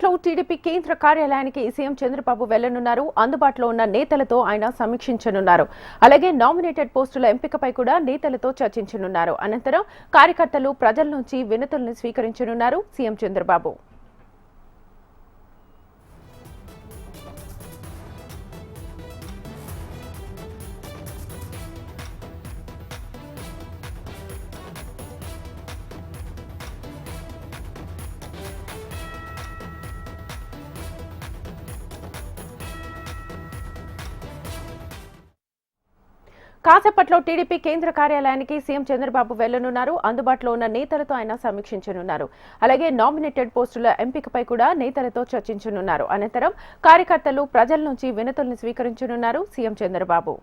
కాసేపట్లో టీడీపీ కేంద్ర కార్యాలయానికి సీఎం చంద్రబాబు వెళ్లనున్నారు. అందుబాటులో ఉన్న నేతలతో ఆయన సమీక్షించనున్నారు. అలాగే నామినేటెడ్ పోస్టుల ఎంపికపై కూడా నేతలతో చర్చించనున్నారు. అనంతరం కార్యకర్తలు ప్రజల నుంచి వినతులను స్వీకరించనున్నారు సీఎం చంద్రబాబు. కాసేపట్లో టీడీపీ కేంద్ర కార్యాలయానికి సీఎం చంద్రబాబు వెళ్లనున్నారు. అందుబాటులో ఉన్న నేతలతో ఆయన సమీక్షించనున్నారు. అలాగే నామినేటెడ్ పోస్టుల ఎంపికపై కూడా నేతలతో చర్చించనున్నారు. అనంతరం కార్యకర్తలు ప్రజల నుంచి వినతులను స్వీకరించనున్నారు సీఎం చంద్రబాబు.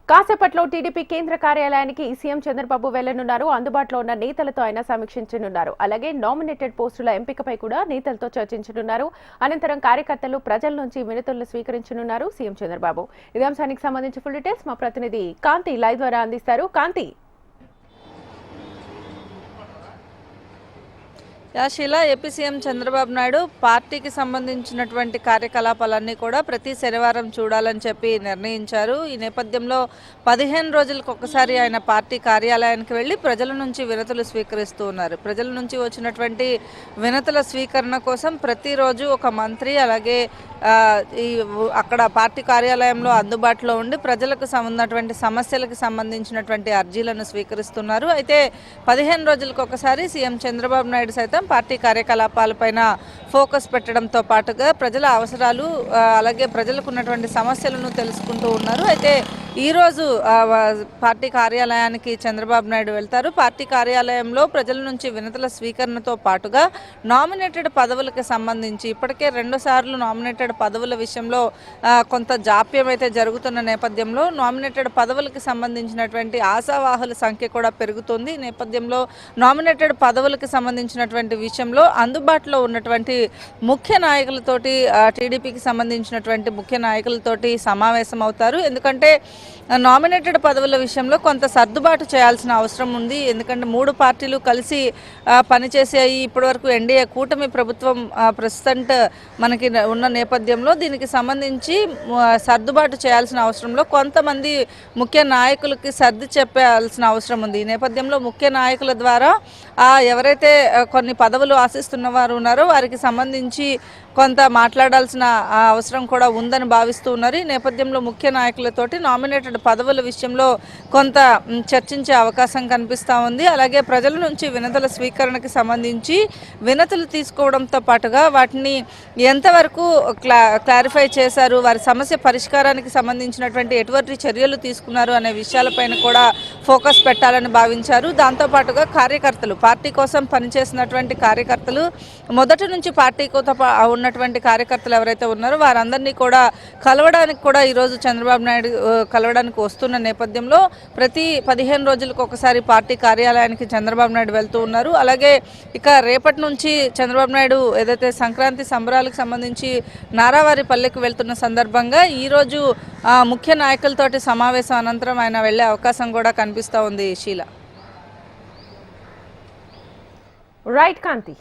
కాసేపట్లో టీడీపీ కేంద్ర కార్యాలయానికి సీఎం చంద్రబాబు వెళ్లనున్నారు. అందుబాటులో ఉన్న నేతలతో ఆయన సమీక్షించనున్నారు. అలాగే నామినేటెడ్ పోస్టుల ఎంపికపై కూడా నేతలతో చర్చించనున్నారు. అనంతరం కార్యకర్తలు ప్రజల నుంచి వినతులను స్వీకరించనున్నారు సీఎం చంద్రబాబు. ఇదే అంశానికి సంబంధించి ఫుల్ డీటెయిల్స్ మా ప్రతినిధి కాంతి లైవ్ ద్వారా అందిస్తారు. కాంతి. యాశీల ఏపీ సీఎం చంద్రబాబు నాయుడు పార్టీకి సంబంధించినటువంటి కార్యకలాపాలన్నీ కూడా ప్రతి శనివారం చూడాలని చెప్పి నిర్ణయించారు. ఈ నేపథ్యంలో 15 రోజులకు ఒకసారి ఆయన పార్టీ కార్యాలయానికి వెళ్ళి ప్రజల నుంచి వినతులు స్వీకరిస్తూ ఉన్నారు. ప్రజల నుంచి వచ్చినటువంటి వినతుల స్వీకరణ కోసం ప్రతిరోజు ఒక మంత్రి అలాగే అక్కడ పార్టీ కార్యాలయంలో అందుబాటులో ఉండి ప్రజలకు ఉన్నటువంటి సమస్యలకు సంబంధించినటువంటి అర్జీలను స్వీకరిస్తున్నారు. అయితే 15 రోజులకు ఒకసారి సీఎం చంద్రబాబు నాయుడు సైతం పార్టీ కార్యకలాపాలపైన ఫోకస్ పెట్టడంతో పాటుగా ప్రజల అవసరాలు అలాగే ప్రజలకు ఉన్నటువంటి సమస్యలను తెలుసుకుంటూ ఉన్నారు. అయితే ఈరోజు పార్టీ కార్యాలయానికి చంద్రబాబు నాయుడు వెళ్తారు. పార్టీ కార్యాలయంలో ప్రజల నుంచి వినతుల స్వీకరణతో పాటుగా నామినేటెడ్ పదవులకు సంబంధించి ఇప్పటికే 2 సార్లు నామినేటెడ్ పదవుల విషయంలో కొంత జాప్యం అయితే జరుగుతున్న నేపథ్యంలో నామినేటెడ్ పదవులకు సంబంధించినటువంటి ఆశావాహుల సంఖ్య కూడా పెరుగుతుంది. ఈ నేపథ్యంలో నామినేటెడ్ పదవులకు సంబంధించినటువంటి విషయంలో అందుబాటులో ఉన్నటువంటి ముఖ్య నాయకులతోటి టీడీపీకి సంబంధించినటువంటి ముఖ్య నాయకులతోటి సమావేశం అవుతారు. ఎందుకంటే నామినేటెడ్ పదవుల విషయంలో కొంత సర్దుబాటు చేయాల్సిన అవసరం ఉంది. ఎందుకంటే 3 పార్టీలు కలిసి పనిచేసాయి. ఇప్పటివరకు ఎన్డీఏ కూటమి ప్రభుత్వం ప్రస్తుతం మనకి ఉన్న నేపథ్యంలో దీనికి సంబంధించి సర్దుబాటు చేయాల్సిన అవసరంలో కొంతమంది ముఖ్య నాయకులకి సర్ది చెప్పాల్సిన అవసరం ఉంది. ఈ నేపథ్యంలో ముఖ్య నాయకుల ద్వారా ఎవరైతే కొన్ని పదవులు ఆశిస్తున్న వారు ఉన్నారో వారికి సంబంధించి కొంత మాట్లాడాల్సిన అవసరం కూడా ఉందని భావిస్తూ ఉన్నారు. ఈ నేపథ్యంలో ముఖ్య నాయకులతోటి నామినేటెడ్ పదవుల విషయంలో కొంత చర్చించే అవకాశం కనిపిస్తూ ఉంది. అలాగే ప్రజల నుంచి వినతుల స్వీకరణకి సంబంధించి వినతులు తీసుకోవడంతో పాటుగా వాటిని ఎంతవరకు క్లారిఫై చేశారు, వారి సమస్య పరిష్కారానికి సంబంధించినటువంటి ఎటువంటి చర్యలు తీసుకున్నారు అనే విషయాలపైన కూడా ఫోకస్ పెట్టాలని భావించారు. దాంతోపాటుగా కార్యకర్తలు పార్టీ కోసం పనిచేసినటువంటి కార్యకర్తలు మొదటి నుంచి పార్టీతో ఉన్నటువంటి కార్యకర్తలు ఎవరైతే ఉన్నారో వారందరినీ కూడా కలవడానికి కూడా ఈరోజు చంద్రబాబు నాయుడు కలవడానికి వస్తున్న నేపథ్యంలో ప్రతి 15 రోజులకు ఒకసారి పార్టీ కార్యాలయానికి చంద్రబాబు నాయుడు వెళ్తూ ఉన్నారు. అలాగే ఇక రేపటి నుంచి చంద్రబాబు నాయుడు ఏదైతే సంక్రాంతి సంబరాలకు సంబంధించి నారావారి పల్లెకు వెళ్తున్న సందర్భంగా ఈరోజు ముఖ్య నాయకులతోటి సమావేశం అనంతరం ఆయన వెళ్లే అవకాశం కూడా కనిపిస్తూ ఉంది. షీలా. రైట్ కాంతి.